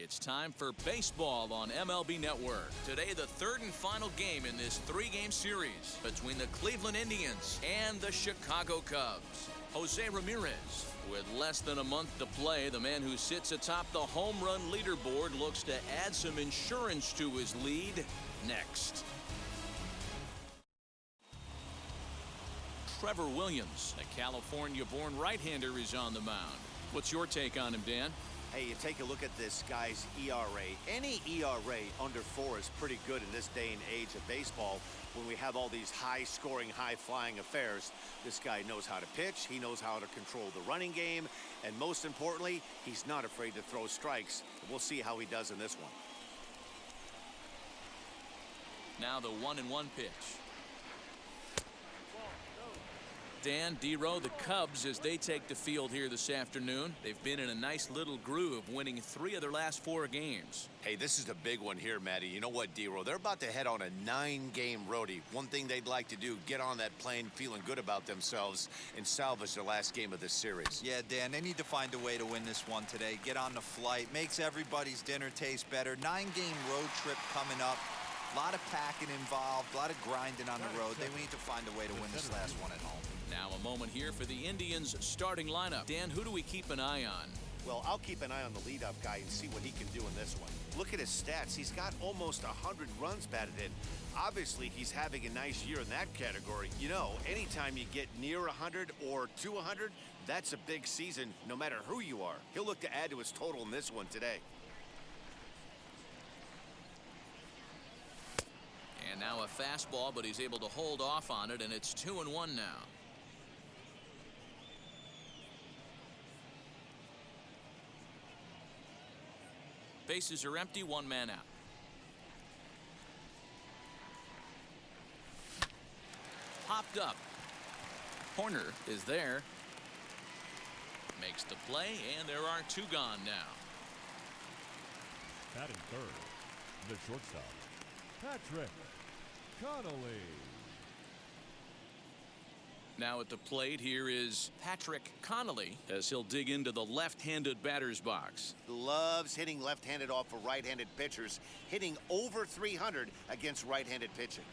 It's time for baseball on MLB Network. Today, the third and final game in this three-game series between the Cleveland Indians and the Chicago Cubs. Jose Ramirez, with less than a month to play, the man who sits atop the home run leaderboard looks to add some insurance to his lead next. Trevor Williams, a California-born right-hander, is on the mound. What's your take on him, Dan? Hey, you take a look at this guy's ERA. Any ERA under 4 is pretty good in this day and age of baseball when we have all these high-scoring, high-flying affairs. This guy knows how to pitch, he knows how to control the running game, and most importantly, he's not afraid to throw strikes. We'll see how he does in this one. Now the 1-1 pitch. Dan, D-Row, the Cubs, as they take the field here this afternoon, they've been in a nice little groove, winning 3 of their last 4 games. Hey, this is a big one here, Matty. You know what, D-Row? They're about to head on a 9-game roadie. One thing they'd like to do, get on that plane feeling good about themselves and salvage their last game of this series. Yeah, Dan, they need to find a way to win this one today. Get on the flight, makes everybody's dinner taste better. 9-game road trip coming up. A lot of packing involved, a lot of grinding on the road. They need to find a way to win this last one at home. Now a moment here for the Indians' starting lineup. Dan, who do we keep an eye on? Well, I'll keep an eye on the leadoff guy and see what he can do in this one. Look at his stats. He's got almost 100 runs batted in. Obviously, he's having a nice year in that category. You know, anytime you get near 100 or to 100, that's a big season, no matter who you are. He'll look to add to his total in this one today. And now a fastball, but he's able to hold off on it, and it's 2-1 now. Bases are empty, 1 man out. Popped up. Horner is there. Makes the play, and there are 2 gone now. Batting third, the shortstop, Patrick Connolly. Now at the plate here is Patrick Connolly as he'll dig into the left-handed batter's box. Loves hitting left-handed off of right-handed pitchers, hitting over 300 against right-handed pitching.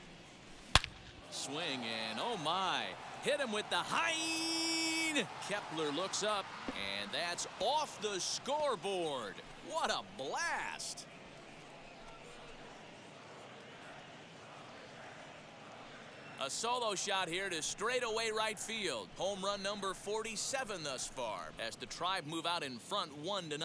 Swing and oh my, hit him with the high. Kepler looks up and that's off the scoreboard. What a blast. A solo shot here to straightaway right field. Home run number 47 thus far as the Tribe move out in front 1-0.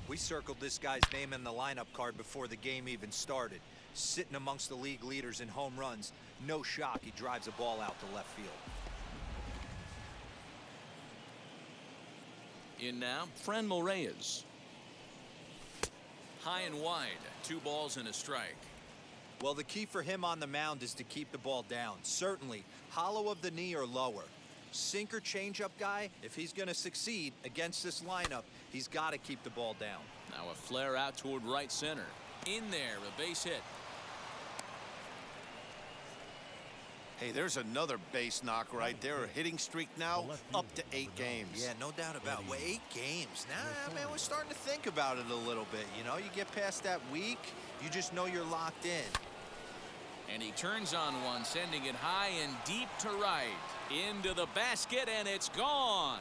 We circled this guy's name in the lineup card before the game even started. Sitting amongst the league leaders in home runs. No shock he drives a ball out to left field. In now, Franmil Reyes. High and wide, 2 balls and a strike. Well, the key for him on the mound is to keep the ball down. Certainly, hollow of the knee or lower. Sinker changeup guy, if he's going to succeed against this lineup, he's got to keep the ball down. Now a flare out toward right center. In there, a base hit. Hey, there's another base knock right there. A hitting streak now up to 8 games. Yeah, no doubt about it. Well, 8 games. Nah, man, we're starting to think about it a little bit. You know, you get past that week, you just know you're locked in. And he turns on one, sending it high and deep to right. Into the basket, and it's gone.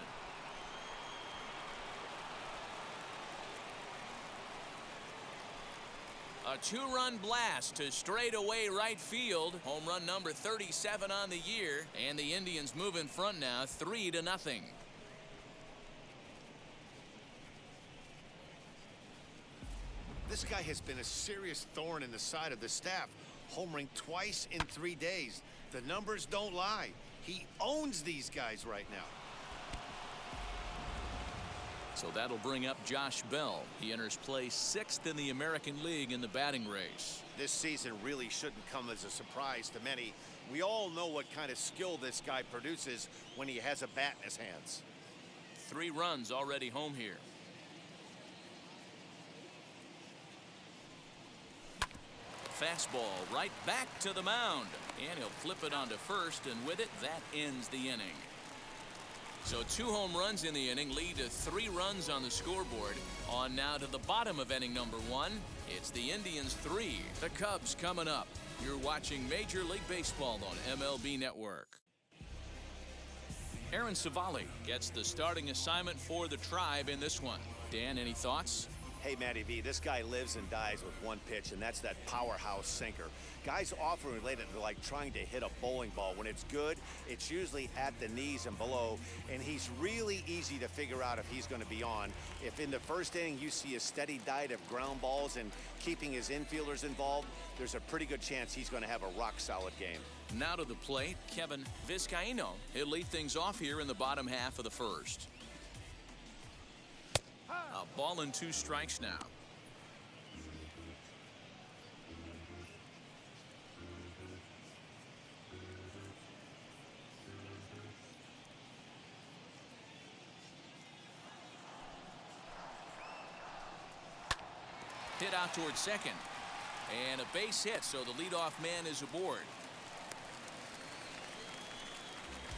A 2-run blast to straightaway right field. Home run number 37 on the year. And the Indians move in front now 3-0. This guy has been a serious thorn in the side of the staff. Homering twice in 3 days. The numbers don't lie. He owns these guys right now. So that'll bring up Josh Bell. He enters play 6th in the American League in the batting race. This season really shouldn't come as a surprise to many. We all know what kind of skill this guy produces when he has a bat in his hands. 3 runs already home here. Fastball right back to the mound. And he'll flip it onto first, and with it, that ends the inning. So 2 home runs in the inning lead to 3 runs on the scoreboard. On now to the bottom of inning number 1. It's the Indians 3, the Cubs coming up. You're watching Major League Baseball on MLB Network. Aaron Civale gets the starting assignment for the Tribe in this one. Dan, any thoughts? Hey, Matty V, this guy lives and dies with one pitch, and that's that powerhouse sinker. Guys often relate it to like trying to hit a bowling ball. When it's good, it's usually at the knees and below, and he's really easy to figure out if he's going to be on. If in the first inning you see a steady diet of ground balls and keeping his infielders involved, there's a pretty good chance he's going to have a rock-solid game. Now to the plate, Kevin Vizcaino. He'll lead things off here in the bottom half of the first. A ball and 2 strikes now. Hit out towards second. And a base hit, so the leadoff man is aboard.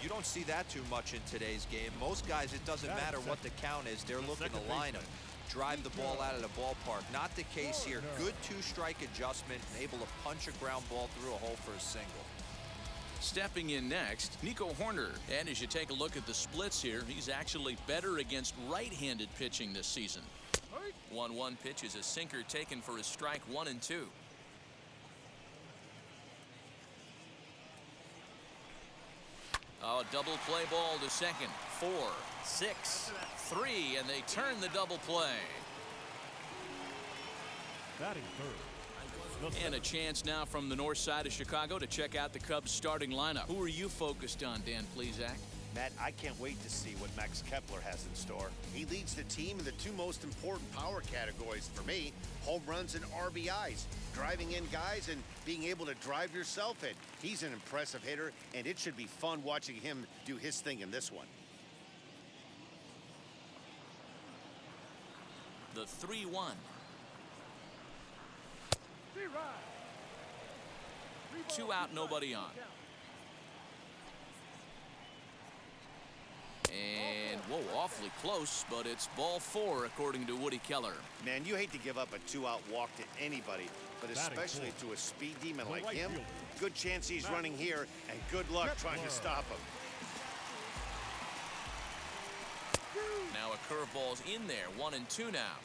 You don't see that too much in today's game. Most guys, it doesn't matter what the count is. They're looking to line them, drive the ball out of the ballpark. Not the case here. Good 2-strike adjustment and able to punch a ground ball through a hole for a single. Stepping in next, Nico Hoerner. And as you take a look at the splits here, he's actually better against right-handed pitching this season. 1-1 pitch is a sinker taken for a strike 1 and 2. Oh, double play ball to second. 4, 6, 3, and they turn the double play. Batting third. And a chance now from the north side of Chicago to check out the Cubs starting lineup. Who are you focused on, Dan Plesac? Matt, I can't wait to see what Max Kepler has in store. He leads the team in the 2 most important power categories for me, home runs and RBIs, driving in guys and being able to drive yourself in. He's an impressive hitter, and it should be fun watching him do his thing in this one. The 3-1. 2 out, nobody on. And, whoa, awfully close, but it's ball 4, according to Woody Keller. Man, you hate to give up a 2-out walk to anybody, but especially to a speed demon like him. Good chance he's running here, and good luck trying to stop him. Now a curveball's in there, 1 and 2 now.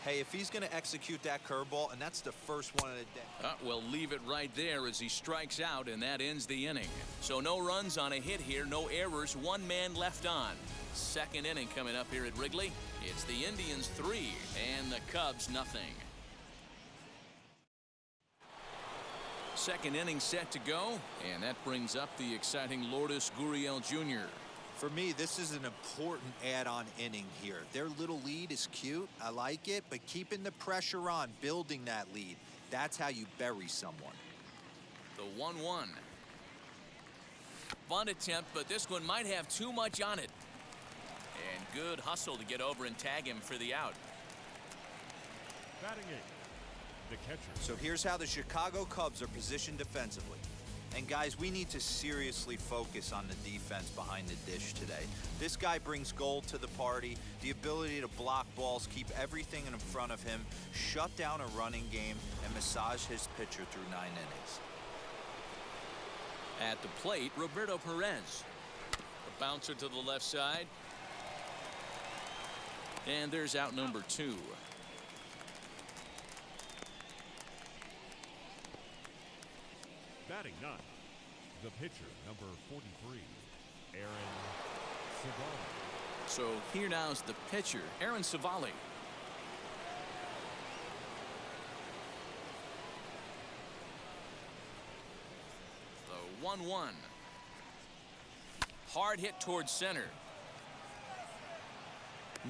Hey, if he's going to execute that curveball, and that's the first one of the day. We'll leave it right there as he strikes out, and that ends the inning. So no runs on a hit here, no errors, 1 man left on. Second inning coming up here at Wrigley. It's the Indians 3 and the Cubs nothing. Second inning set to go, and that brings up the exciting Lourdes Gurriel Jr. For me, this is an important add-on inning here. Their little lead is cute. I like it, but keeping the pressure on, building that lead, that's how you bury someone. The 1-1. Bunt attempt, but this one might have too much on it. And good hustle to get over and tag him for the out. Batting 8, the catcher. So here's how the Chicago Cubs are positioned defensively. And guys, we need to seriously focus on the defense behind the dish today. This guy brings gold to the party, the ability to block balls, keep everything in front of him, shut down a running game, and massage his pitcher through 9 innings. At the plate, Roberto Perez. A bouncer to the left side. And there's out number 2. Batting 9, the pitcher, number 43, Aaron Civale. So here now is the pitcher, Aaron Civale. The 1-1. Hard hit towards center.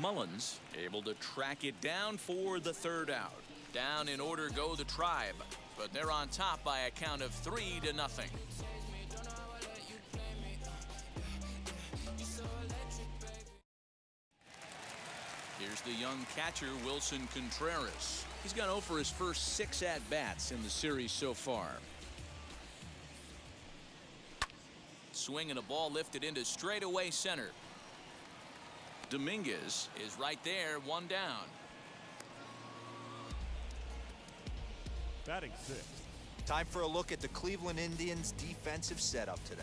Mullins able to track it down for the 3rd out. Down in order go the Tribe, but they're on top by a count of 3-0. Here's the young catcher, Wilson Contreras. He's gone 0 for his first 6 at-bats in the series so far. Swing and a ball lifted into straightaway center. Dominguez is right there, 1 down. Batting 6th. Time for a look at the Cleveland Indians defensive setup today.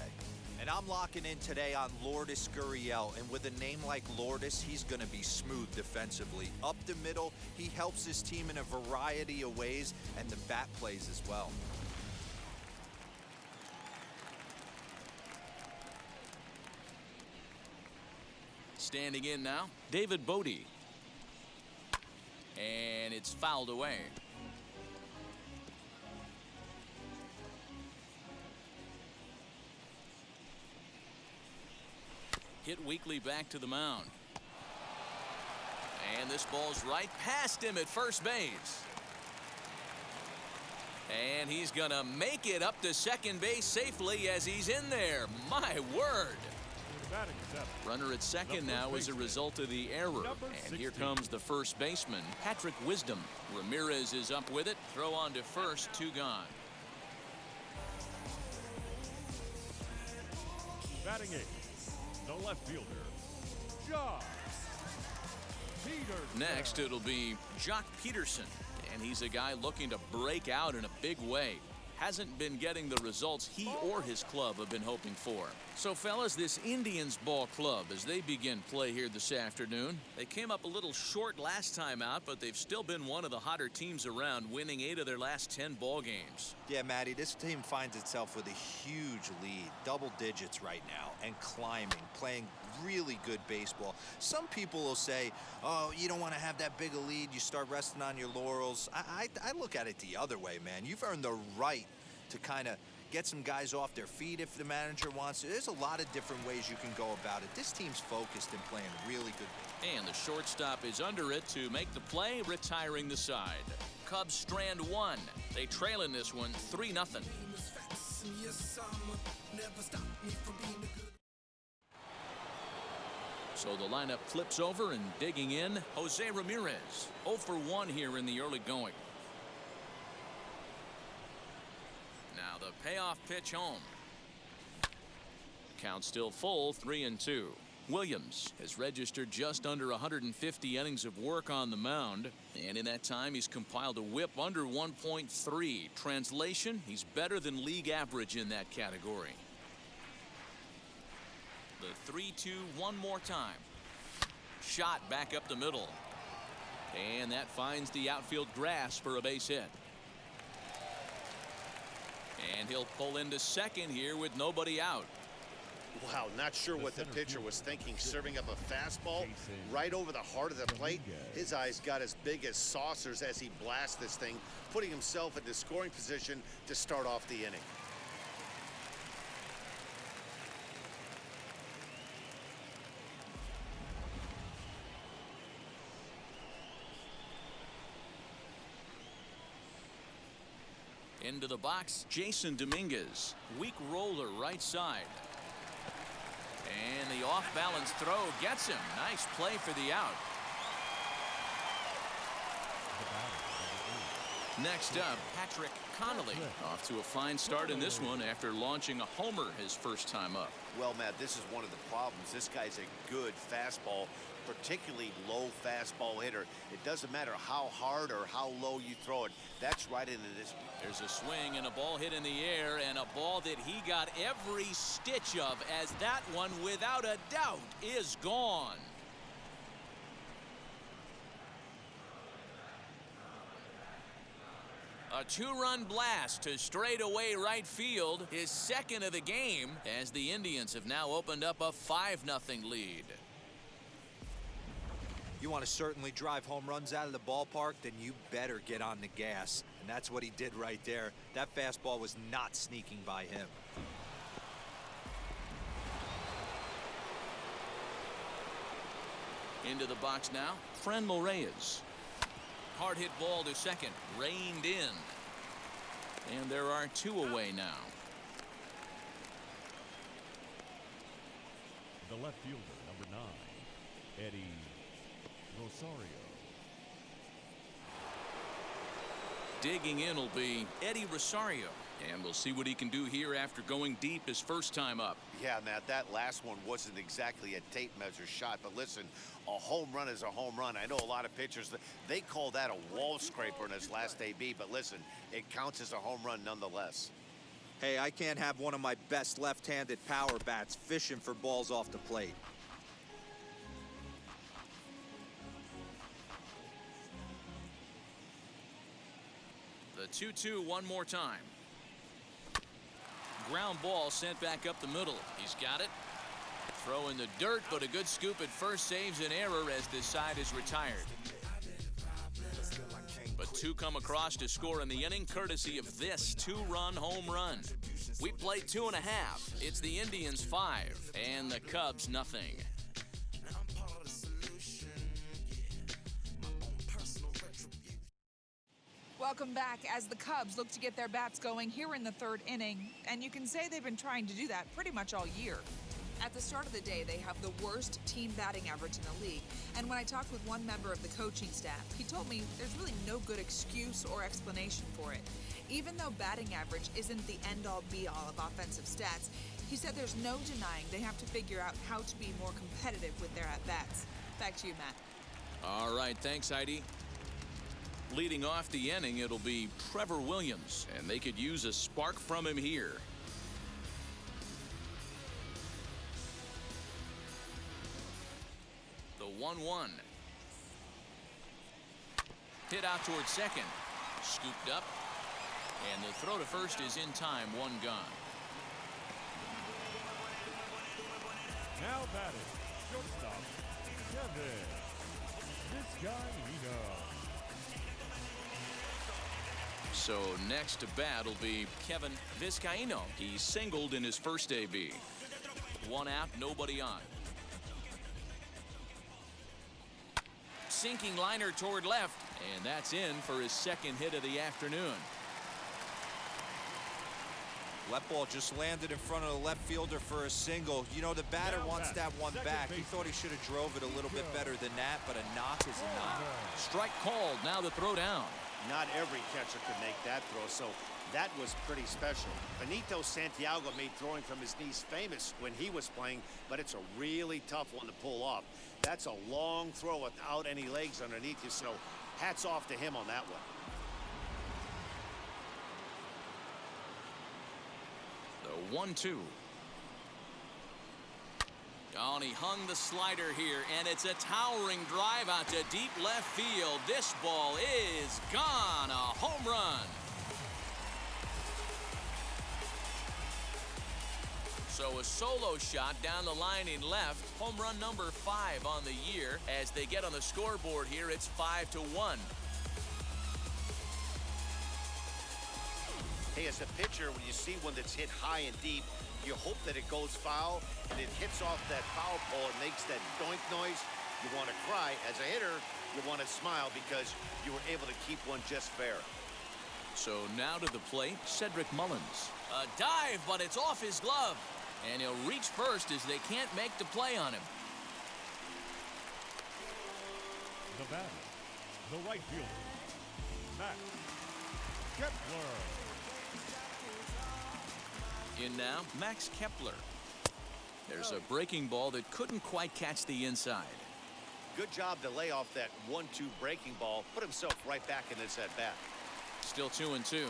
And I'm locking in today on Lourdes Gurriel. And with a name like Lourdes, he's going to be smooth defensively. Up the middle, he helps his team in a variety of ways, and the bat plays as well. Standing in now, David Bodie. And it's fouled away. Hit weakly back to the mound. And this ball's right past him at first base. And he's going to make it up to second base safely as he's in there. My word. Batting 7th. Runner at second now as a result of the error. And here comes the first baseman, Patrick Wisdom. Ramirez is up with it. Throw on to first, 2 gone. Batting 8th. The left fielder, Joc Pederson. Next, it'll be Joc Pederson. And he's a guy looking to break out in a big way. Hasn't been getting the results he or his club have been hoping for. So, fellas, this Indians ball club, as they begin play here this afternoon, they came up a little short last time out, but they've still been one of the hotter teams around, winning 8 of their last 10 ball games. Yeah, Matty, this team finds itself with a huge lead, double digits right now, and climbing, playing really good baseball. Some people will say, oh, you don't want to have that big a lead, you start resting on your laurels. I look at it the other way, man. You've earned the right to kind of get some guys off their feet if the manager wants to. There's a lot of different ways you can go about it. This team's focused and playing really good. And the shortstop is under it to make the play, retiring the side. Cubs strand 1. They trail in this one 3-0. So the lineup flips over, and digging in, Jose Ramirez. 0 for 1 here in the early going. Now the payoff pitch home. Count still full, 3-2. Williams has registered just under 150 innings of work on the mound, and in that time he's compiled a whip under 1.3. Translation, he's better than league average in that category. The 3-2 one more time. Shot back up the middle. And that finds the outfield grass for a base hit. And he'll pull into second here with nobody out. Wow, not sure what the pitcher was thinking, serving up a fastball right over the heart of the plate. His eyes got as big as saucers as he blasts this thing, putting himself into scoring position to start off the inning. Into the box, Jason Dominguez. Weak roller right side. And the off-balance throw gets him. Nice play for the out. Next up, Patrick Connolly. Off to a fine start in this one after launching a homer his first time up. Well, Matt, this is one of the problems. This guy's a good fastball, particularly low fastball hitter. It doesn't matter how hard or how low you throw it. That's right into this. There's a swing and a ball hit in the air, and a ball that he got every stitch of, as that one, without a doubt, is gone. A 2-run blast to straightaway right field, his second of the game, as the Indians have now opened up a 5-0 lead. You want to certainly drive home runs out of the ballpark, then you better get on the gas. And that's what he did right there. That fastball was not sneaking by him. Into the box now, Franmil Reyes. Hard hit ball to second, reined in. And there are 2 away now. The left fielder, number 9, Eddie Rosario. Digging in will be Eddie Rosario. And we'll see what he can do here after going deep his first time up. Yeah, Matt, that last one wasn't exactly a tape measure shot, but listen, a home run is a home run. I know a lot of pitchers, they call that a wall scraper in his last AB, but listen, it counts as a home run nonetheless. Hey, I can't have one of my best left-handed power bats fishing for balls off the plate. The 2-2 one more time. Ground ball sent back up the middle. He's got it. Throw in the dirt, but a good scoop at first saves an error as this side is retired. But two come across to score in the inning, courtesy of this two-run home run. We played 2.5. It's the Indians 5 and the Cubs nothing. Welcome back as the Cubs look to get their bats going here in the third inning, and you can say they've been trying to do that pretty much all year. At the start of the day, they have the worst team batting average in the league, and when I talked with one member of the coaching staff, he told me there's really no good excuse or explanation for it. Even though batting average isn't the end-all be-all of offensive stats, he said there's no denying they have to figure out how to be more competitive with their at-bats. Back to you, Matt. All right, thanks, Heidi. Leading off the inning, it'll be Trevor Williams, and they could use a spark from him here. The 1-1. Hit out towards second. Scooped up. And the throw to first is in time, one gone. Now batting, shortstop, Kevin Vizcaino. So next to bat will be Kevin Vizcaino. He singled in his first AB. One out, nobody on. Sinking liner toward left, and that's in for his second hit of the afternoon. That ball just landed in front of the left fielder for a single. You know, the batter wants that one back. He thought he should have drove it a little bit better than that, but a knock is a knock. Strike called. Now the throw down. Not every catcher can make that throw, so that was pretty special. Benito Santiago made throwing from his knees famous when he was playing, but it's a really tough one to pull off. That's a long throw without any legs underneath you, so hats off to him on that one. The 1-2. Oh, and he hung the slider here, and it's a towering drive out to deep left field. This ball is gone. A home run. So a solo shot down the line in left. Home run number 5 on the year. As they get on the scoreboard here, it's 5-1. Hey, as a pitcher, when you see one that's hit high and deep, you hope that it goes foul and it hits off that foul pole and makes that doink noise. You want to cry. As a hitter, you want to smile because you were able to keep one just fair. So now to the plate, Cedric Mullins. A dive, but it's off his glove. And he'll reach first as they can't make the play on him. The batter, the right fielder, Max Kepler. In now, Max Kepler. There's a breaking ball that couldn't quite catch the inside. Good job to lay off that 1-2 breaking ball. Put himself right back in this at-bat. Still 2-2.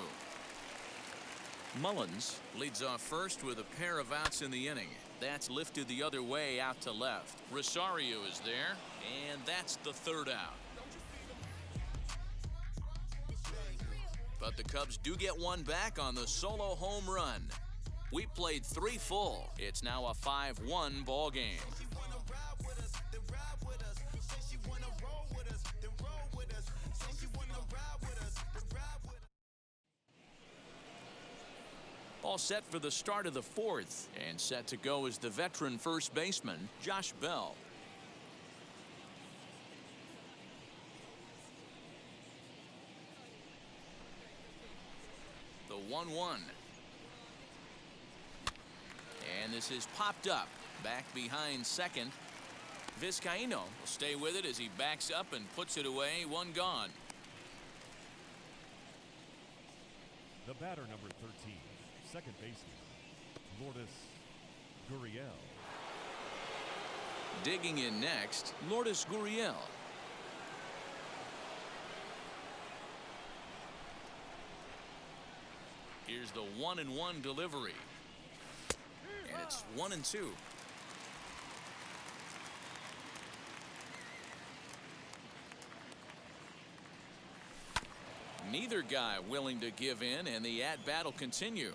Mullins leads off first with a pair of outs in the inning. That's lifted the other way out to left. Rosario is there, and that's the third out. But the Cubs do get one back on the solo home run. We played 3 full. It's now a 5-1 ball game. All set for the start of the 4th, and set to go is the veteran first baseman, Josh Bell. The 1-1. And this is popped up. Back behind second. Vizcaino will stay with it as he backs up and puts it away. One gone. The batter, number 13, second baseman, Lourdes Gurriel. Digging in next, Lourdes Gurriel. Here's the 1-1 delivery. And it's 1-2. Neither guy willing to give in, and the at-bat will continue.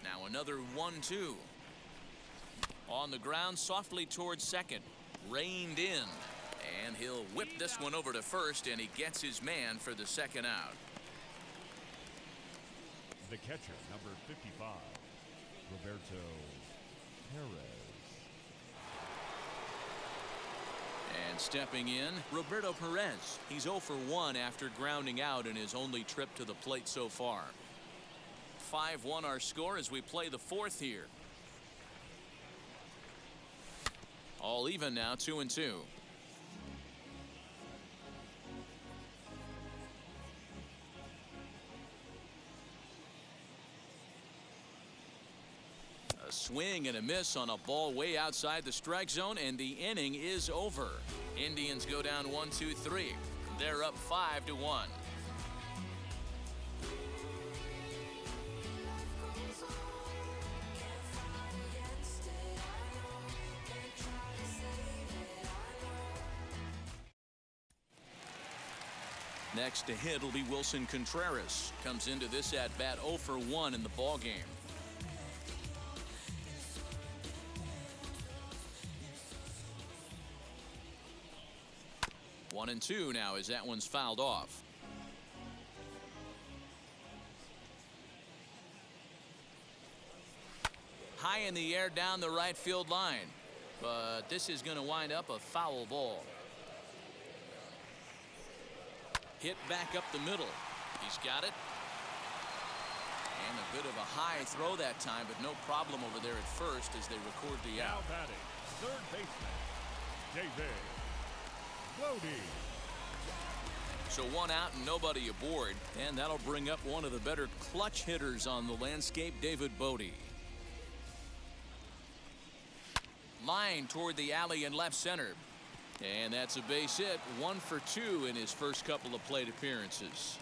Now another 1-2. On the ground, softly towards second. Reined in. And he'll whip this one over to first, and he gets his man for the second out. The catcher, number 55, Roberto Perez. And stepping in, Roberto Perez. He's 0 for 1 after grounding out in his only trip to the plate so far. 5-1 our score as we play the fourth here. All even now, 2-2. A swing and a miss on a ball way outside the strike zone, and the inning is over. Indians go down 1-2-3. They're up 5-1. Next to hit will be Wilson Contreras. Comes into this at bat 0 for 1 in the ball game. One and two now as that one's fouled off. High in the air down the right field line, but this is going to wind up a foul ball. Hit back up the middle. He's got it. And a bit of a high throw that time, but no problem over there at first as they record the Now out. batting, third baseman, David Bodie. So one out and nobody aboard, and that'll bring up one of the better clutch hitters on the landscape, David Bodie. Line toward the alley in left center. And that's a base hit, 1 for 2 in his first couple of plate appearances.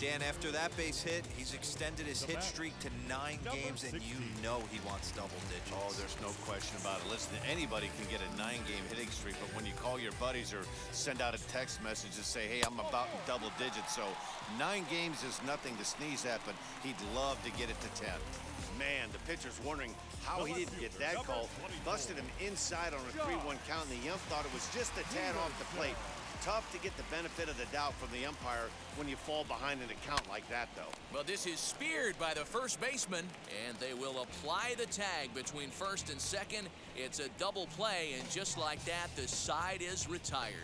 Dan, after that base hit, he's extended his hit streak to 9 games, and you know he wants double digits. Oh, there's no question about it. Listen, anybody can get a 9-game hitting streak, but when you call your buddies or send out a text message and say, hey, I'm about in double digits, so 9 games is nothing to sneeze at, but he'd love to get it to 10. Man, the pitcher's wondering how he didn't get that call. Busted him inside on a 3-1 count, and the ump thought it was just a tad off the plate. Tough to get the benefit of the doubt from the umpire when you fall behind in a count like that, though. Well, this is speared by the first baseman, and they will apply the tag between first and second. It's a double play, and just like that, the side is retired.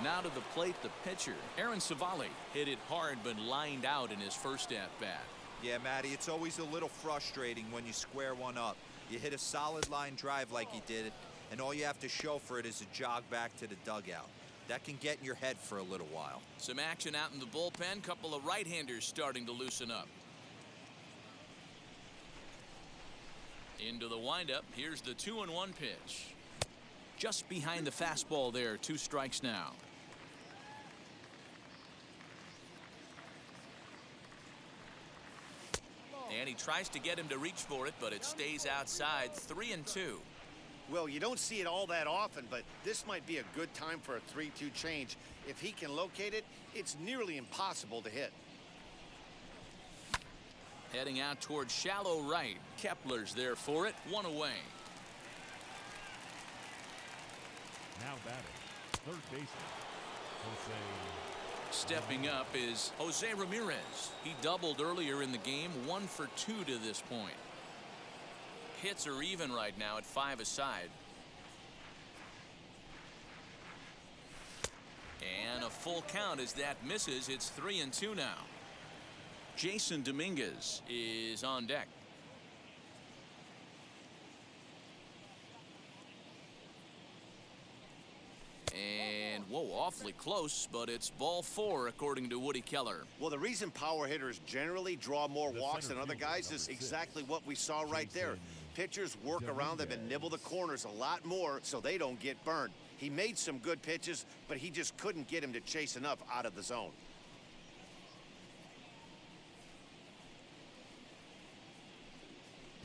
Now to the plate, the pitcher. Aaron Civale hit it hard but lined out in his first at-bat. Yeah, Matty, it's always a little frustrating when you square one up. You hit a solid line drive like he did, and all you have to show for it is a jog back to the dugout. That can get in your head for a little while. Some action out in the bullpen. Couple of right-handers starting to loosen up. Into the windup. Here's the 2-1 pitch. Just behind the fastball there. 2 strikes now. And he tries to get him to reach for it, but it stays outside. 3-2. Well, you don't see it all that often, but this might be a good time for a 3-2 change. If he can locate it, it's nearly impossible to hit. Heading out towards shallow right. Kepler's there for it. 1 away. Now batting, third baseman, Jose. Stepping up is Jose Ramirez. He doubled earlier in the game, 1 for 2 to this point. Hits are even right now at 5 aside. And a full count as that misses. It's 3-2 now. Jason Dominguez is on deck. awfully close, but it's ball 4 according to Woody Keller. Well, the reason power hitters generally draw more The walks center than other fielder, guys number is 6, exactly what we saw right there. Jason Pitchers work around them and nibble the corners a lot more so they don't get burned. He made some good pitches, but he just couldn't get him to chase enough out of the zone.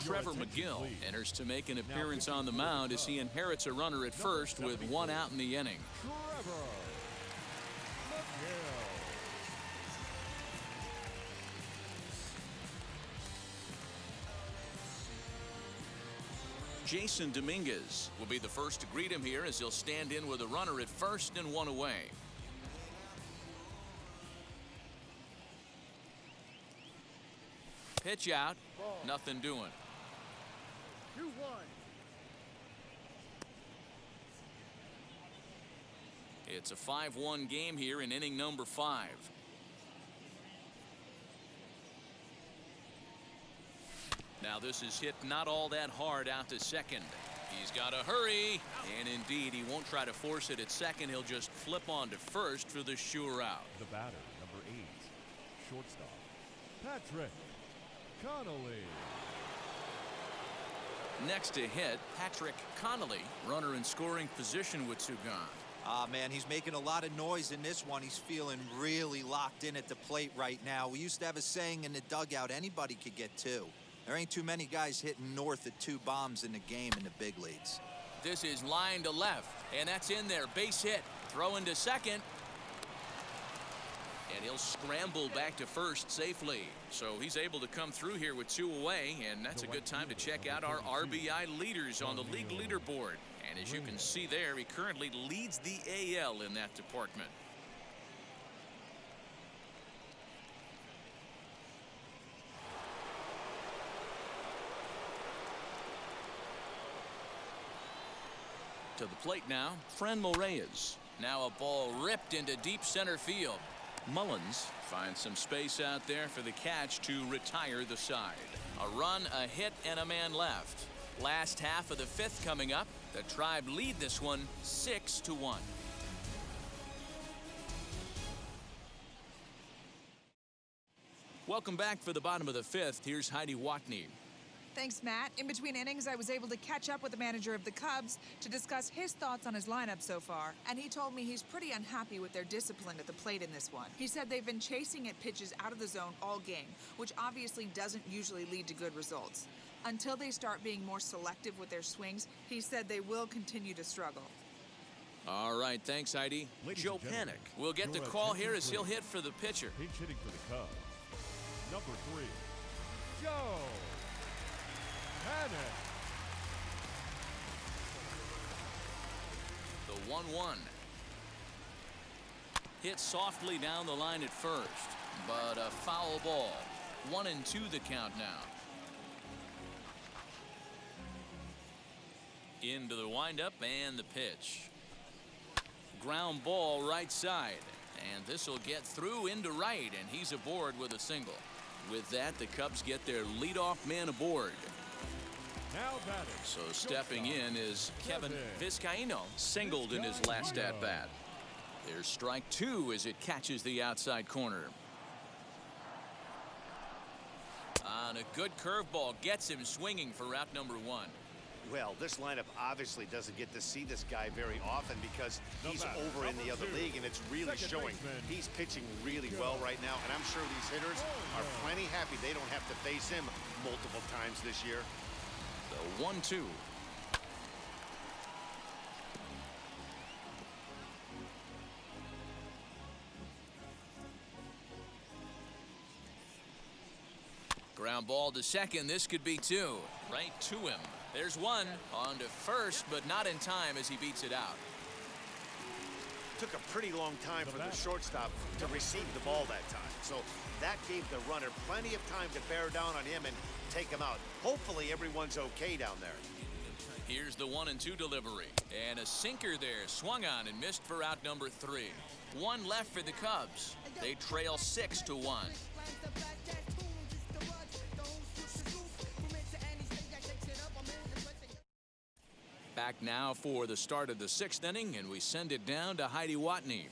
Trevor McGill enters to make an appearance on the mound as he inherits a runner at first with 1 out in the inning. Trevor McGill. Jason Dominguez will be the first to greet him here as he'll stand in with a runner at first and 1 away. Pitch out, nothing doing. 2-1. It's a 5-1 game here in inning number 5. Now this is hit not all that hard out to second. He's got to hurry, and indeed he won't try to force it at second. He'll just flip on to first for the sure out. The batter, number 8, shortstop, Patrick Connolly. Next to hit, Patrick Connolly, runner in scoring position with 2 gone. Ah, man, he's making a lot of noise in this one. He's feeling really locked in at the plate right now. We used to have a saying in the dugout, anybody could get 2. There ain't too many guys hitting north of 2 bombs in the game in the big leagues. This is line to left, and that's in there. Base hit. Throw into second. And he'll scramble back to first safely. So he's able to come through here with 2 away, and that's a good time to check out our RBI leaders on the league leaderboard. And as you can see there, he currently leads the AL in that department. To the plate now, Franmil Reyes. Now a ball ripped into deep center field. Mullins finds some space out there for the catch to retire the side. A run, a hit, and a man left. Last half of the 5th coming up. The Tribe lead this one 6-1. Welcome back for the bottom of the 5th. Here's Heidi Watney. Thanks, Matt. In between innings, I was able to catch up with the manager of the Cubs to discuss his thoughts on his lineup so far, and he told me he's pretty unhappy with their discipline at the plate in this one. He said they've been chasing at pitches out of the zone all game, which obviously doesn't usually lead to good results. Until they start being more selective with their swings, he said they will continue to struggle. All right, thanks, Heidi. Ladies Joe and gentlemen, Panik will get the your call here attention, as he'll please. hit for the pitcher. Pinch hitting for the Cubs, number 3, Joe Panik. The 1-1. Hit softly down the line at first, but a foul ball. 1-2 the count now. Into the windup and the pitch. Ground ball right side. And this will get through into right, and he's aboard with a single. With that, the Cubs get their leadoff man aboard. Now batting. So stepping in is Kevin Vizcaino, singled in his last at-bat. There's strike 2 as it catches the outside corner. On a good curveball, gets him swinging for route number 1. Well, this lineup obviously doesn't get to see this guy very often because he's over in the other league, and it's really showing. He's pitching really well right now, and I'm sure these hitters are plenty happy they don't have to face him multiple times this year. The 1-2. Ground ball to second. This could be 2. Right to him. There's 1. On to first, but not in time as he beats it out. Took a pretty long time for the shortstop to receive the ball that time. So that gave the runner plenty of time to bear down on him and take him out. Hopefully everyone's okay down there. Here's the 1-2 delivery. And a sinker there. Swung on and missed for out number 3. 1 left for the Cubs. They trail 6-1. Back now for the start of the 6th inning, and we send it down to Heidi Watney.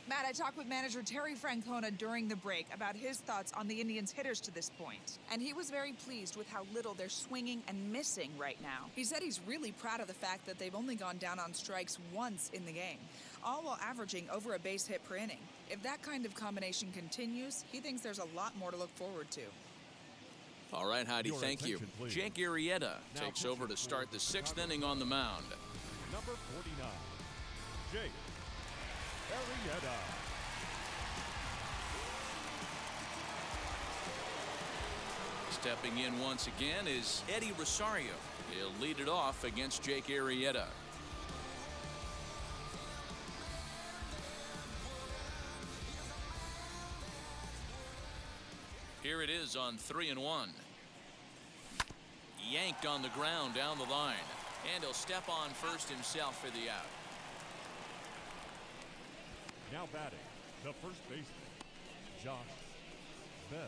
Matt, I talked with manager Terry Francona during the break about his thoughts on the Indians' hitters to this point. And he was very pleased with how little they're swinging and missing right now. He said he's really proud of the fact that they've only gone down on strikes once in the game, all while averaging over a base hit per inning. If that kind of combination continues, he thinks there's a lot more to look forward to. All right, Heidi, Your thank you. attention, please. Jake Arrieta Now takes pitching over to for start the 6th Chicago inning on the mound. Number 49, Jake Arrieta. Stepping in once again is Eddie Rosario. He'll lead it off against Jake Arrieta. Here it is on 3-1. Yanked on the ground down the line. And he'll step on first himself for the out. Now batting, the first baseman, Josh Bell.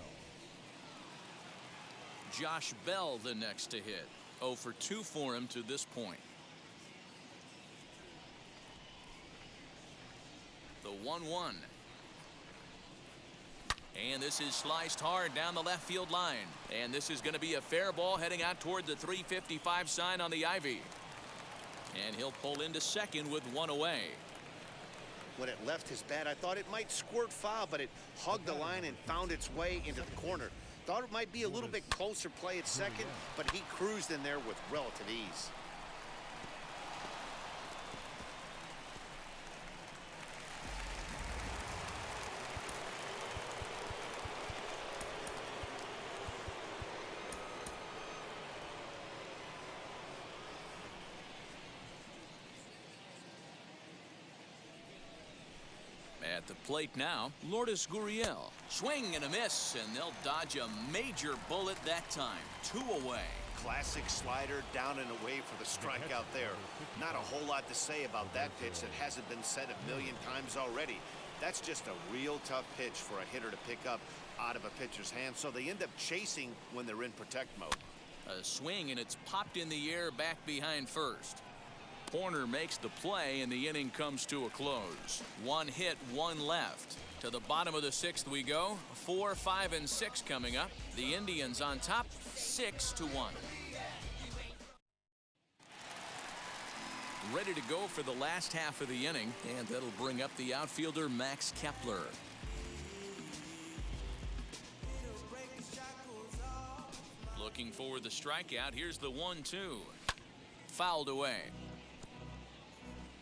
Josh Bell the next to hit. 0 for 2 for him to this point. The 1-1. And this is sliced hard down the left field line. And this is going to be a fair ball heading out toward the 355 sign on the ivy. And he'll pull into second with 1 away. When it left his bat, I thought it might squirt foul, but it hugged the line and found its way into the corner. Thought it might be a little bit closer play at second, but he cruised in there with relative ease. At the plate now, Lourdes Gurriel. Swing and a miss, and they'll dodge a major bullet that time. 2 away. Classic slider down and away for the strikeout there. Not a whole lot to say about that pitch that hasn't been said a million times already. That's just a real tough pitch for a hitter to pick up out of a pitcher's hand, so they end up chasing when they're in protect mode. A swing, and it's popped in the air back behind first. Horner makes the play, and the inning comes to a close. 1 hit, 1 left. To the bottom of the 6th we go. 4, 5, and 6 coming up. The Indians on top, 6-1. Ready to go for the last half of the inning, and that'll bring up the outfielder Max Kepler. Looking for the strikeout. Here's the 1-2. Fouled away.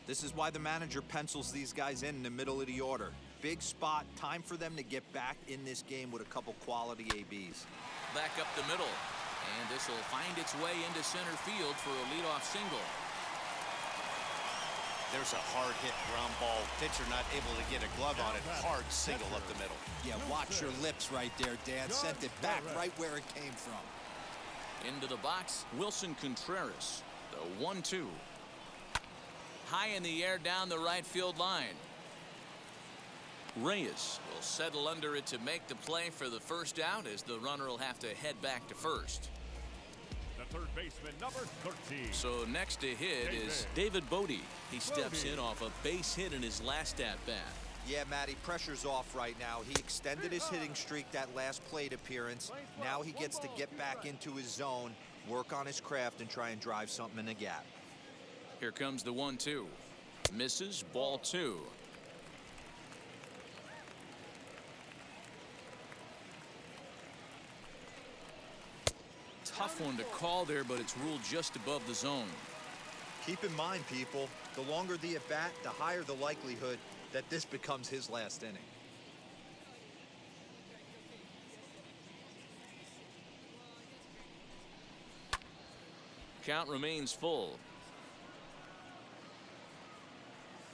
This is why the manager pencils these guys in the middle of the order. Big spot, time for them to get back in this game with a couple quality ABs. Back up the middle, and this will find its way into center field for a leadoff single. There's a hard hit ground ball. Pitcher not able to get a glove on it. Hard single up the middle. Yeah, watch your lips right there, Dan. Sent it back right where it came from. Into the box, Wilson Contreras. The 1-2. High in the air down the right field line. Reyes will settle under it to make the play for the first out, as the runner will have to head back to first. The third baseman, number 13. So next to hit is David Bodie. He steps in off a base hit in his last at-bat. Yeah, Matty, pressure's off right now. He extended his hitting streak that last plate appearance. Now he gets to get back into his zone, work on his craft, and try and drive something in the gap. Here comes the 1-2. Misses, ball 2. Tough one to call there, but it's ruled just above the zone. Keep in mind, people, the longer the at-bat, the higher the likelihood that this becomes his last inning. Count remains full.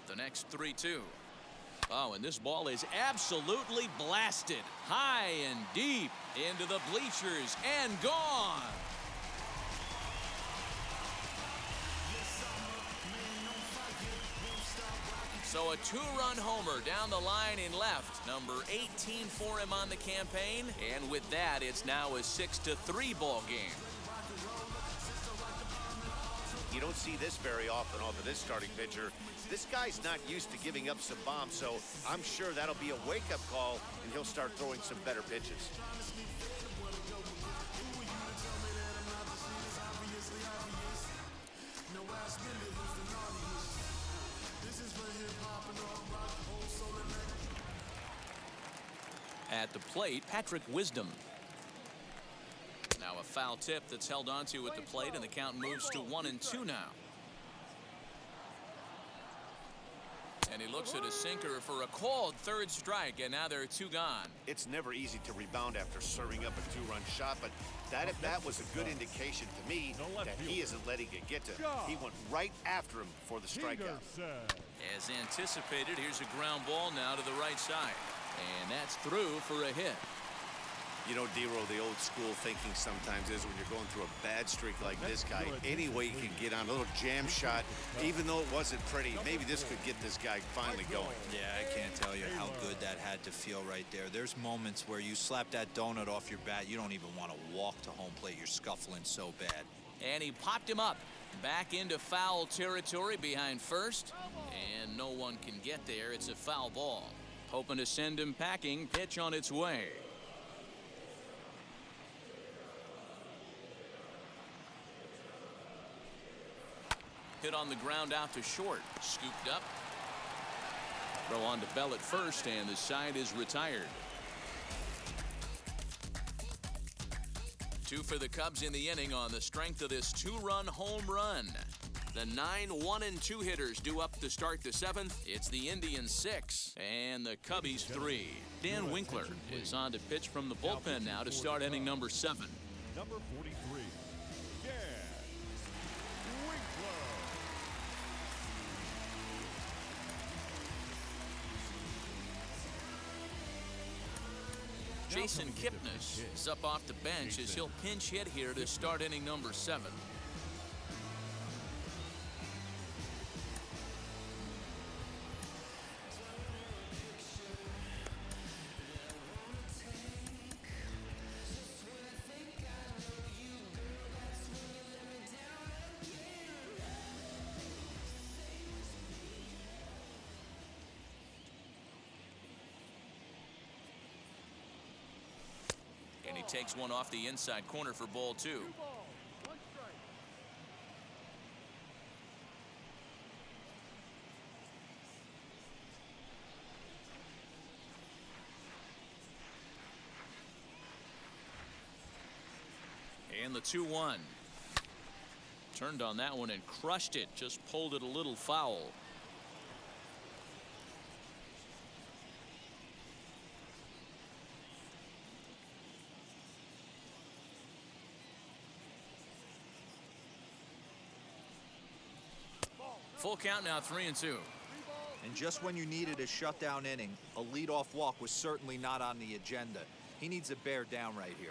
The next 3-2. Oh, and this ball is absolutely blasted. High and deep into the bleachers and gone. So a 2-run homer down the line in left. Number 18 for him on the campaign. And with that, it's now a 6-3 ball game. You don't see this very often off of this starting pitcher. This guy's not used to giving up some bombs, so I'm sure that'll be a wake-up call, and he'll start throwing some better pitches. At the plate, Patrick Wisdom. Now a foul tip that's held onto at the plate, and the count moves to 1-2 now. And he looks at a sinker for a called third strike, and now there are 2 gone. It's never easy to rebound after serving up a 2-run shot, but that at bat was a good indication to me that he isn't letting it get to him. He went right after him for the strikeout. As anticipated, here's a ground ball now to the right side. And that's through for a hit. You know, D-Roll, the old school thinking sometimes is when you're going through a bad streak like this guy, any way you can get on a little jam shot, even though it wasn't pretty, maybe this could get this guy finally going. Yeah, I can't tell you how good that had to feel right there. There's moments where you slap that donut off your bat, you don't even want to walk to home plate. You're scuffling so bad. And he popped him up. Back into foul territory behind first. And no one can get there. It's a foul ball. Hoping to send him packing. Pitch on its way. Hit on the ground out to short. Scooped up. Throw on to Bell at first, and the side is retired. 2 for the Cubs in the inning on the strength of this 2-run home run. The 9 1-2 hitters due up to start the 7th. It's the Indians 6 and the Cubbies 3. Dan Winkler is on to pitch from the bullpen now to start inning number 7. Number 43, Dan Winkler. Jason Kipnis is up off the bench as he'll pinch hit here to start inning number 7. And he takes one off the inside corner for ball 2. 2 balls, 1 strike. And the 2-1. Turned on that one and crushed it. Just pulled it a little foul. Full count now, 3-2. And just when you needed a shutdown inning, a leadoff walk was certainly not on the agenda. He needs to bear down right here.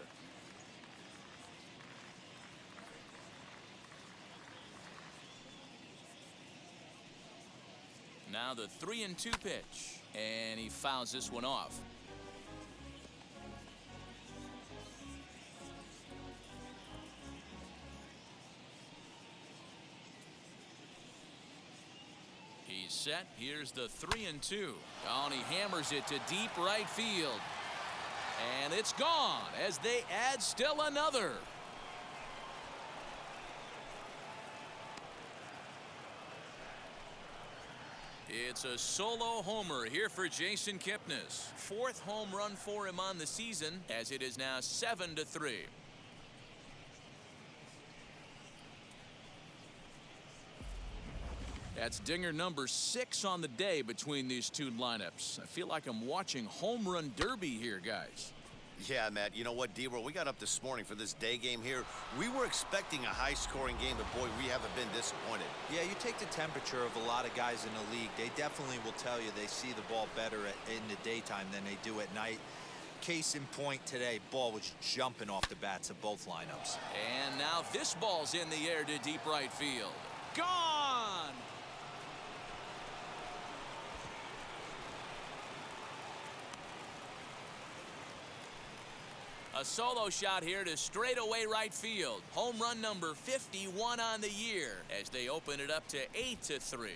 Now the 3-2 pitch, and he fouls this one off. He's set. Here's the 3-2. Oh, and he hammers it to deep right field. And it's gone as they add still another. It's a solo homer here for Jason Kipnis. 4th home run for him on the season, as it is now 7-3. That's dinger number 6 on the day between these 2 lineups. I feel like I'm watching home run derby here, guys. Yeah, Matt, you know what, D-Roll, we got up this morning for this day game here. We were expecting a high-scoring game, but boy, we haven't been disappointed. Yeah, you take the temperature of a lot of guys in the league. They definitely will tell you they see the ball better in the daytime than they do at night. Case in point today, ball was jumping off the bats of both lineups. And now this ball's in the air to deep right field. Gone! A solo shot here to straightaway right field. Home run number 51 on the year as they open it up to 8-3.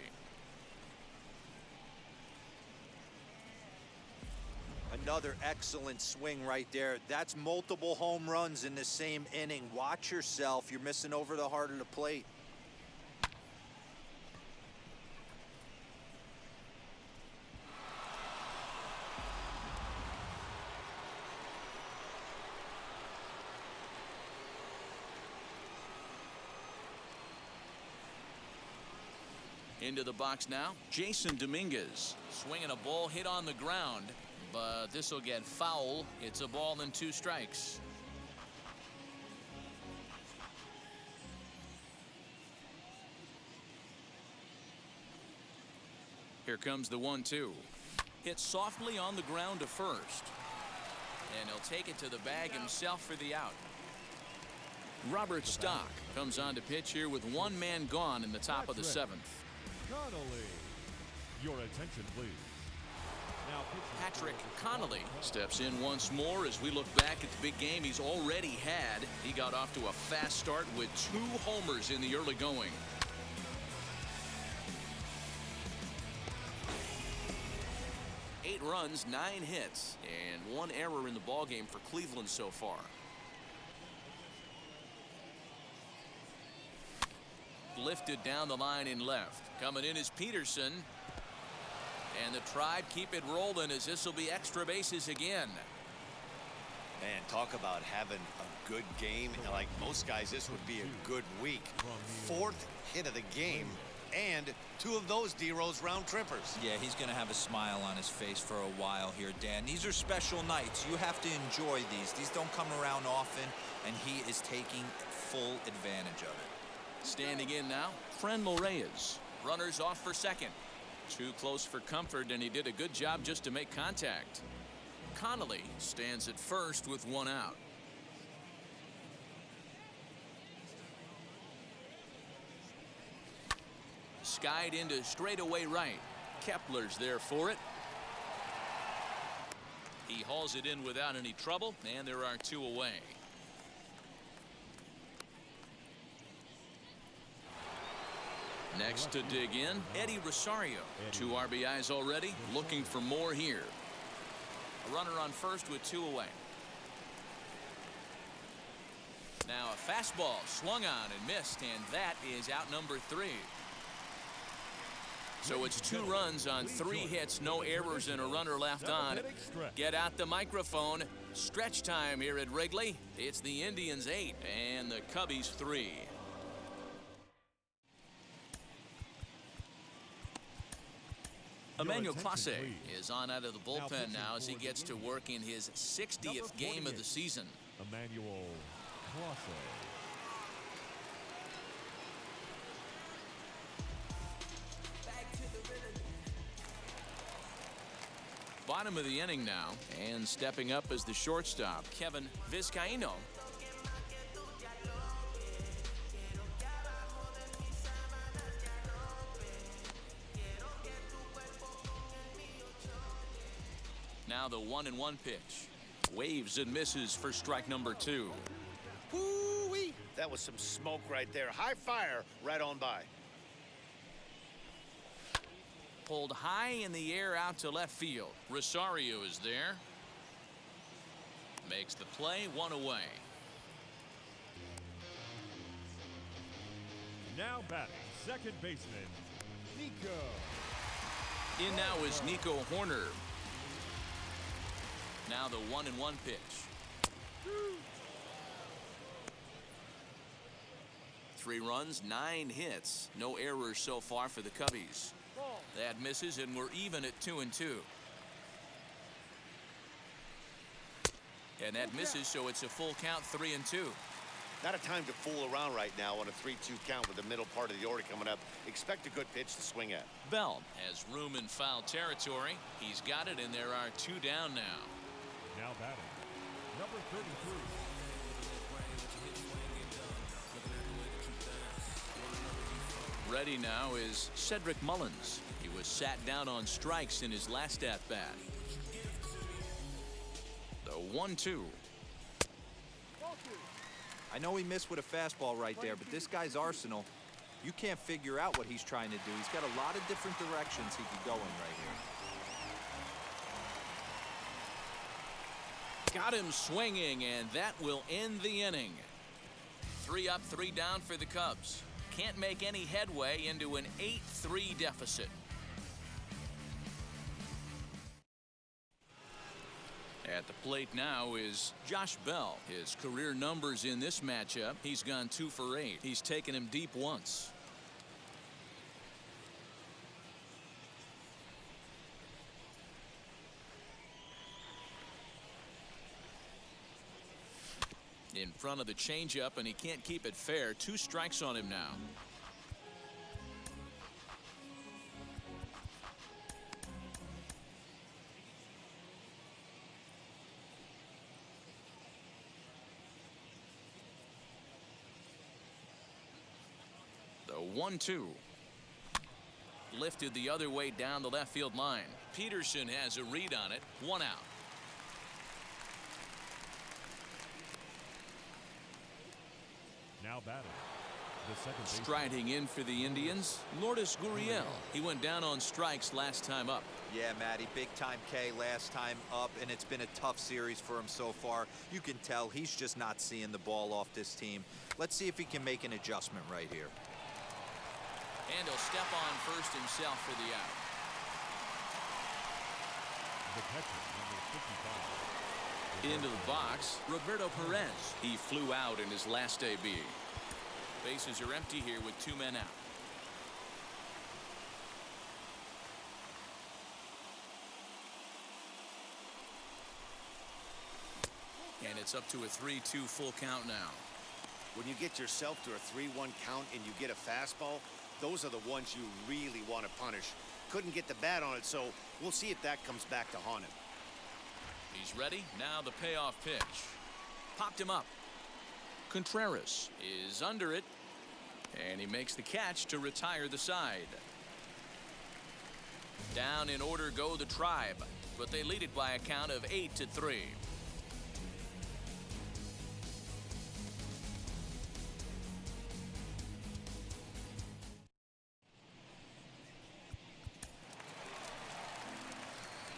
Another excellent swing right there. That's multiple home runs in the same inning. Watch yourself. You're missing over the heart of the plate. Into the box now, Jason Dominguez swinging a ball hit on the ground, but this will get foul. It's a ball and 2 strikes. Here comes the 1-2. Hit softly on the ground to first, and he'll take it to the bag himself for the out. Robert Stock comes on to pitch here with 1 man gone in the top of the 7th. Connolly. Your attention, please. Now, Patrick Connolly steps in once more as we look back at the big game he's already had. He got off to a fast start with 2 homers in the early going. Eight runs, 9 hits, and 1 error in the ballgame for Cleveland so far. Lifted down the line in left. Coming in is Peterson. And the Tribe keep it rolling as this will be extra bases again. Man, talk about having a good game. And like most guys, this would be a good week. 4th hit of the game. And 2 of those D-Rose round trippers. Yeah, he's going to have a smile on his face for a while here, Dan. These are special nights. You have to enjoy these. These don't come around often, and he is taking full advantage of it. Standing in now, Franmil Reyes. Runners off for second. Too close for comfort, and he did a good job just to make contact. Connolly stands at first with 1 out. Skied into straightaway right. Kepler's there for it. He hauls it in without any trouble, and there are 2 away. Next to dig in, Eddie Rosario. 2 RBIs already, looking for more here. A runner on first with 2 away. Now a fastball swung on and missed, and that is out number 3. So it's 2 runs on 3 hits, no errors, and a runner left on. Get out the microphone. Stretch time here at Wrigley. It's the Indians 8 and the Cubbies 3. Emmanuel Clase is on out of the bullpen now as he gets to work in his 60th game of the season. Emmanuel Clase. Bottom of the inning now, and stepping up as the shortstop, Kevin Vizcaino. Now the 1-1 pitch. Waves and misses for strike number 2. Woo-wee. That was some smoke right there. High fire right on by. Pulled high in the air out to left field. Rosario is there. Makes the play, 1 away. Now batting, second baseman, Nico. In now is Nico Horner. Now the 1-1 pitch. 3 runs, 9 hits. No errors so far for the Cubbies. That misses, and we're even at 2-2. And that misses, so it's a full count, 3-2. Not a time to fool around right now on a 3-2 count with the middle part of the order coming up. Expect a good pitch to swing at. Bell has room in foul territory. He's got it, and there are 2 down now. Now batting, number 33. Ready now is Cedric Mullins. He was sat down on strikes in his last at-bat. The 1-2. I know he missed with a fastball right there, but this guy's arsenal, you can't figure out what he's trying to do. He's got a lot of different directions he could go in right here. Got him swinging, and that will end the inning. 3 up, 3 down for the Cubs. Can't make any headway into an 8-3 deficit. At the plate now is Josh Bell. His career numbers in this matchup, he's gone 2 for 8. He's taken him deep once. In front of the changeup, and he can't keep it fair. 2 strikes on him now. The 1-2. Lifted the other way down the left field line. Peterson has a read on it. 1 out. Now batting, the second baseman. Striding in for the Indians, Lourdes Gurriel. He went down on strikes last time up. Yeah, Matty, big time K last time up, and it's been a tough series for him so far. You can tell he's just not seeing the ball off this team. Let's see if he can make an adjustment right here. And he'll step on first himself for the out. The catcher, number 55. Into the box, Roberto Perez. He flew out in his last AB. Bases are empty here with 2 men out. And it's up to a 3-2 full count now. When you get yourself to a 3-1 count and you get a fastball, those are the ones you really want to punish. Couldn't get the bat on it, so we'll see if that comes back to haunt him. He's ready. Now the payoff pitch. Popped him up. Contreras is under it. And he makes the catch to retire the side. Down in order go the Tribe, but they lead it by a count of 8-3.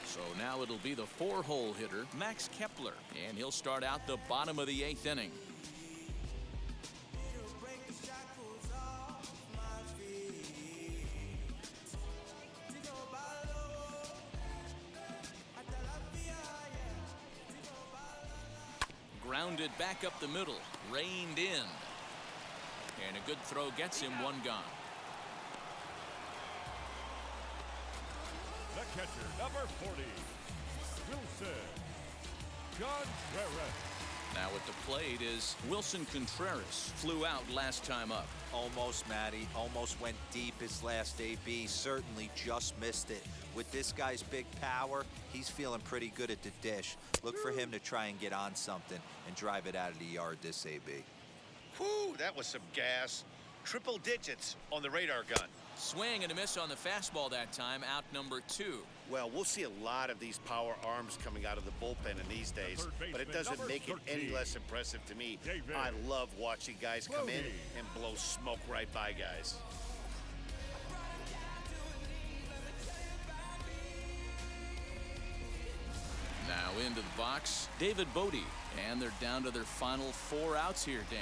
So now it'll be the 4-hole hitter, Max Kepler, and he'll start out the bottom of the 8th inning. Grounded back up the middle, reined in, and a good throw gets him 1 gone. The catcher, number 40, Wilson Contreras. Now at the plate is Wilson Contreras. Flew out last time up. Almost, Matty. Almost went deep his last AB. Certainly just missed it. With this guy's big power, he's feeling pretty good at the dish. Look for him to try and get on something and drive it out of the yard this AB. Whew, that was some gas. Triple digits on the radar gun. Swing and a miss on the fastball that time. Out number 2. Well, we'll see a lot of these power arms coming out of the bullpen in these days, but it doesn't make it any less impressive to me. I love watching guys come in and blow smoke right by guys. Now into the box, David Bodie, and they're down to their final 4 outs here, Dan.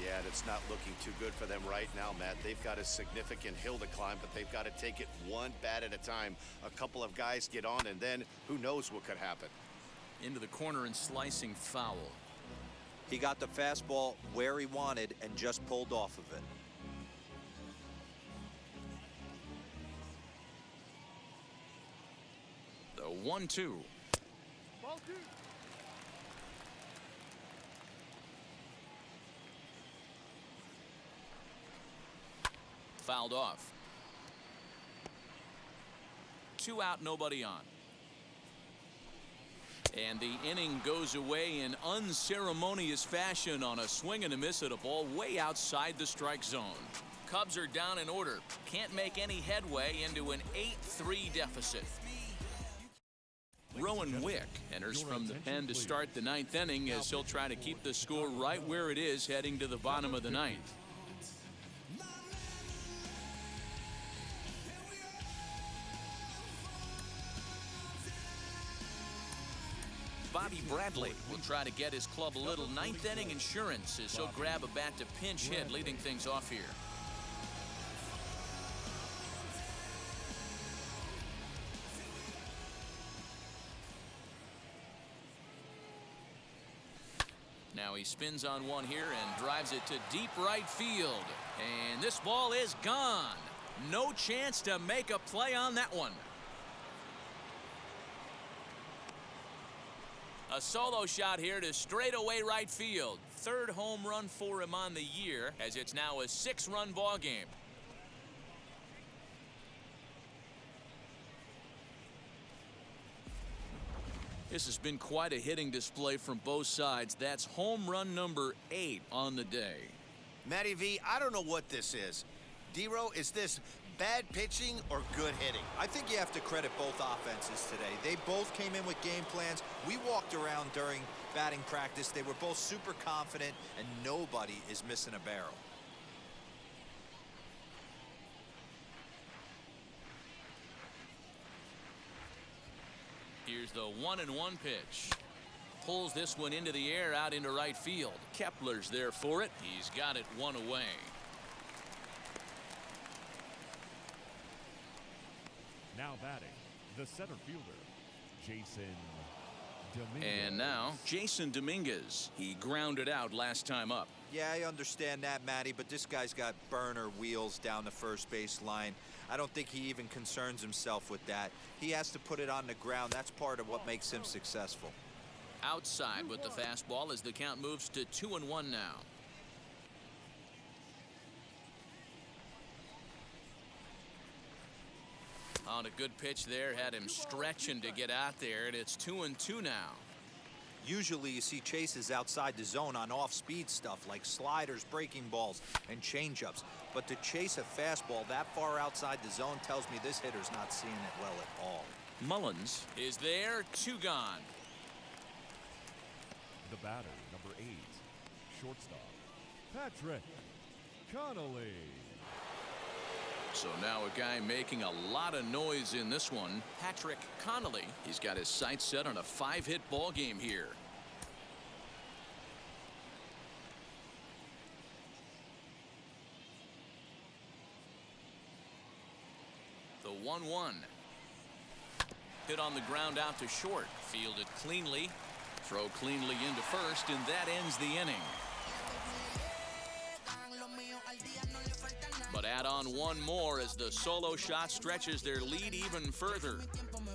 Yeah, it's not looking too good for them right now, Matt. They've got a significant hill to climb, but they've got to take it one bat at a time. A couple of guys get on, and then who knows what could happen. Into the corner and slicing foul. He got the fastball where he wanted and just pulled off of it. The 1-2. Ball 2. Fouled off. 2 out, nobody on. And the inning goes away in unceremonious fashion on a swing and a miss at a ball way outside the strike zone. Cubs are down in order. Can't make any headway into an 8-3 deficit. Rowan Wick enters from the pen to start the ninth inning as he'll try to keep the score right where it is heading to the bottom of the ninth. Bobby Bradley will try to get his club a little ninth inning insurance as he'll grab a bat to pinch hit, leading things off here. Now he spins on one here and drives it to deep right field. And this ball is gone. No chance to make a play on that one. A solo shot here to straightaway right field. Third home run for him on the year, as it's now a 6-run ball game. This has been quite a hitting display from both sides. That's home run number 8 on the day. Matty V, I don't know what this is. D-Row, is this bad pitching or good hitting? I think you have to credit both offenses today. They both came in with game plans. We walked around during batting practice. They were both super confident, and nobody is missing a barrel. Here's the 1-1 pitch. Pulls this one into the air out into right field. Kepler's there for it. He's got it one away. Now batting, the center fielder, Jason Dominguez. And now, Jason Dominguez. He grounded out last time up. Yeah, I understand that, Matty, but this guy's got burner wheels down the first base line. I don't think he even concerns himself with that. He has to put it on the ground. That's part of what makes him successful. Outside with the fastball as the count moves to 2-1 now. On a good pitch there, had him stretching to get out there, and it's 2-2 now. Usually you see chases outside the zone on off-speed stuff like sliders, breaking balls, and changeups. But to chase a fastball that far outside the zone tells me this hitter's not seeing it well at all. Mullins is there, 2 gone. The batter, number 8, shortstop, Patrick Connolly. So now a guy making a lot of noise in this one, Patrick Connolly. He's got his sights set on a 5-hit ball game here. The 1-1. Hit on the ground out to short. Fielded cleanly. Throw cleanly into first, and that ends the inning. But add on one more as the solo shot stretches their lead even further.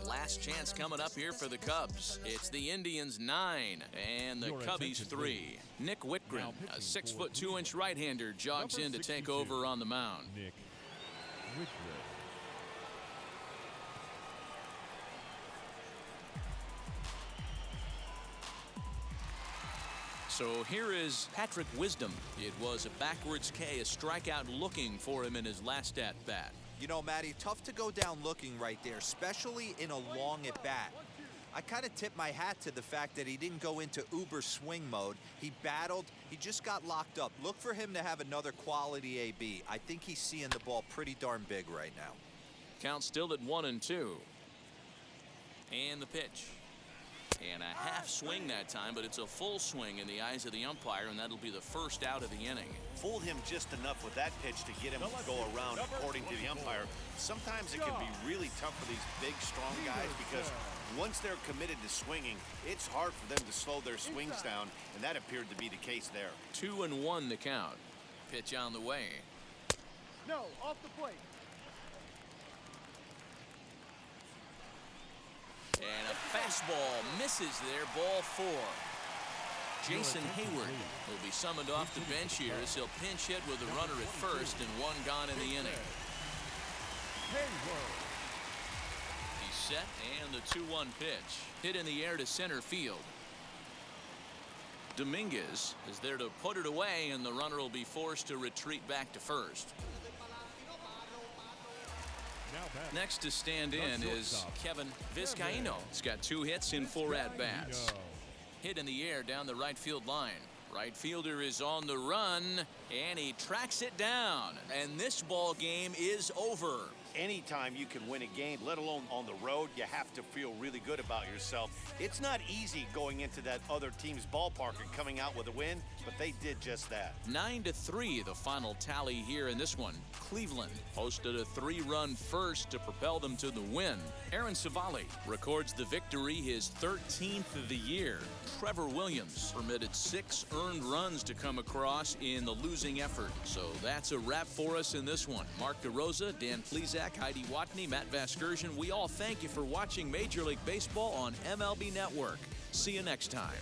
Last chance coming up here for the Cubs. It's the Indians 9 and the Cubbies 3. Nick Whitgren, a 6'2" right-hander, jogs in to take over on the mound. Nick Whitgren. So here is Patrick Wisdom. It was a backwards K, a strikeout looking for him in his last at-bat. You know, Matty, tough to go down looking right there, especially in a long at-bat. I kind of tip my hat to the fact that he didn't go into uber swing mode. He battled. He just got locked up. Look for him to have another quality AB. I think he's seeing the ball pretty darn big right now. Count still at 1-2. And the pitch. And a half swing that time, but it's a full swing in the eyes of the umpire, and that'll be the first out of the inning. Fooled him just enough with that pitch to get him to go around, according to the umpire. Sometimes it can be really tough for these big, strong guys because once they're committed to swinging, it's hard for them to slow their swings down, and that appeared to be the case there. 2-1 the count. Pitch on the way. No, off the plate. And a fastball misses there, ball 4. Jason Hayward will be summoned off the bench here as he'll pinch hit with a runner at first and 1 gone in the inning. Hayward. He's set and the 2-1 pitch. Hit in the air to center field. Dominguez is there to put it away, and the runner will be forced to retreat back to first. Next to stand in is Kevin Vizcaino. He's got 2 hits in 4 at-bats. Hit in the air down the right field line. Right fielder is on the run, and he tracks it down. And this ball game is over. Anytime you can win a game, let alone on the road, you have to feel really good about yourself. It's not easy going into that other team's ballpark and coming out with a win, but they did just that. 9-3 the final tally here in this one. Cleveland posted a 3-run first to propel them to the win. Aaron Civale records the victory, his 13th of the year. Trevor Williams permitted 6 earned runs to come across in the losing effort. So that's a wrap for us in this one. Mark DeRosa, Dan Plesac, Heidi Watney, Matt Vasgersian, we all thank you for watching Major League Baseball on MLB Network. See you next time.